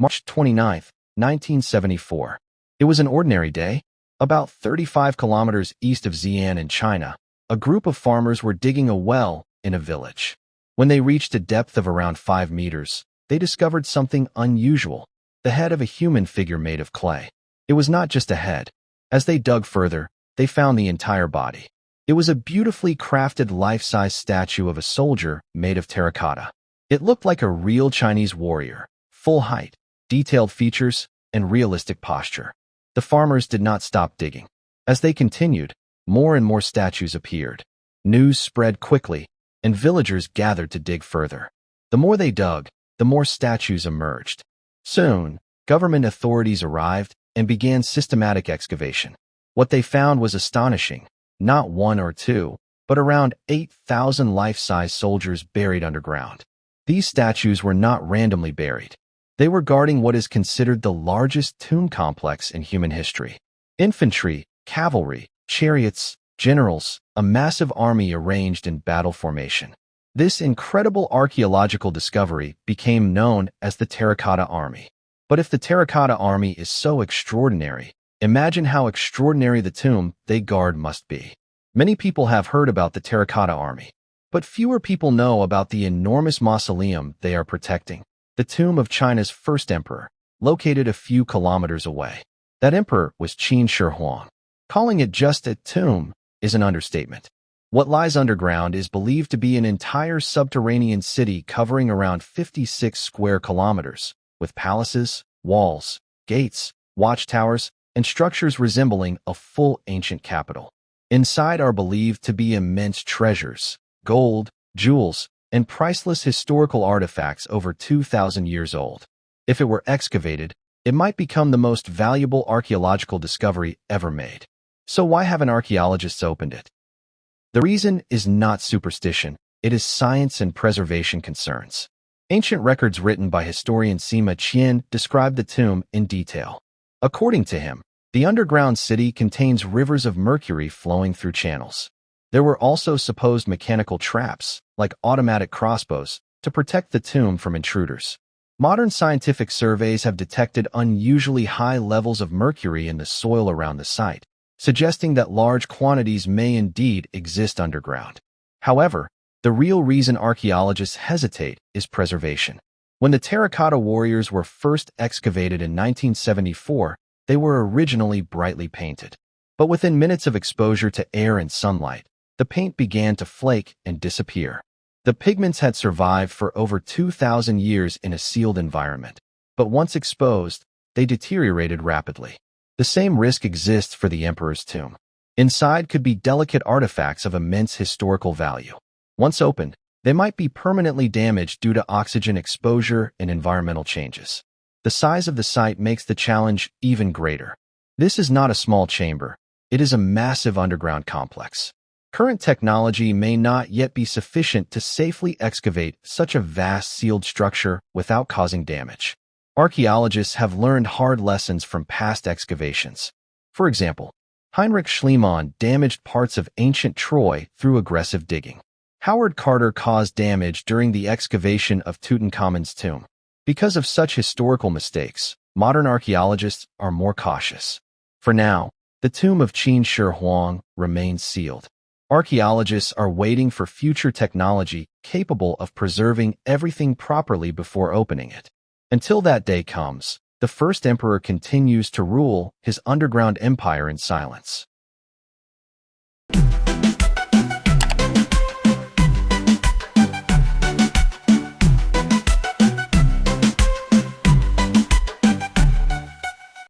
March 29th, 1974. It was an ordinary day. About 35 kilometers east of Xi'an in China, a group of farmers were digging a well in a village. When they reached a depth of around 5 meters, they discovered something unusual, the head of a human figure made of clay. It was not just a head. As they dug further, they found the entire body. It was a beautifully crafted life-size statue of a soldier made of terracotta. It looked like a real Chinese warrior, full height, detailed features, and realistic posture. The farmers did not stop digging. As they continued, more and more statues appeared. News spread quickly, and villagers gathered to dig further. The more they dug, the more statues emerged. Soon, government authorities arrived and began systematic excavation. What they found was astonishing. Not one or two, but around 8,000 life-size soldiers buried underground. These statues were not randomly buried. They were guarding what is considered the largest tomb complex in human history. Infantry, cavalry, chariots, generals, a massive army arranged in battle formation. This incredible archaeological discovery became known as the Terracotta Army. But if the Terracotta Army is so extraordinary, imagine how extraordinary the tomb they guard must be. Many people have heard about the Terracotta Army, but fewer people know about the enormous mausoleum they are protecting. The tomb of China's first emperor, located a few kilometers away. That emperor was Qin Shi Huang. Calling it just a tomb is an understatement. What lies underground is believed to be an entire subterranean city covering around 56 square kilometers, with palaces, walls, gates, watchtowers, and structures resembling a full ancient capital. Inside are believed to be immense treasures, gold, jewels, and priceless historical artifacts over 2,000 years old. If it were excavated, it might become the most valuable archaeological discovery ever made. So why haven't archaeologists opened it? The reason is not superstition, it is science and preservation concerns. Ancient records written by historian Sima Qian describe the tomb in detail. According to him, the underground city contains rivers of mercury flowing through channels. There were also supposed mechanical traps, like automatic crossbows, to protect the tomb from intruders. Modern scientific surveys have detected unusually high levels of mercury in the soil around the site, suggesting that large quantities may indeed exist underground. However, the real reason archaeologists hesitate is preservation. When the terracotta warriors were first excavated in 1974, they were originally brightly painted. But within minutes of exposure to air and sunlight, the paint began to flake and disappear. The pigments had survived for over 2,000 years in a sealed environment, but once exposed, they deteriorated rapidly. The same risk exists for the emperor's tomb. Inside could be delicate artifacts of immense historical value. Once opened, they might be permanently damaged due to oxygen exposure and environmental changes. The size of the site makes the challenge even greater. This is not a small chamber. It is a massive underground complex. Current technology may not yet be sufficient to safely excavate such a vast sealed structure without causing damage. Archaeologists have learned hard lessons from past excavations. For example, Heinrich Schliemann damaged parts of ancient Troy through aggressive digging. Howard Carter caused damage during the excavation of Tutankhamun's tomb. Because of such historical mistakes, modern archaeologists are more cautious. For now, the tomb of Qin Shi Huang remains sealed. Archaeologists are waiting for future technology capable of preserving everything properly before opening it. Until that day comes, the first emperor continues to rule his underground empire in silence.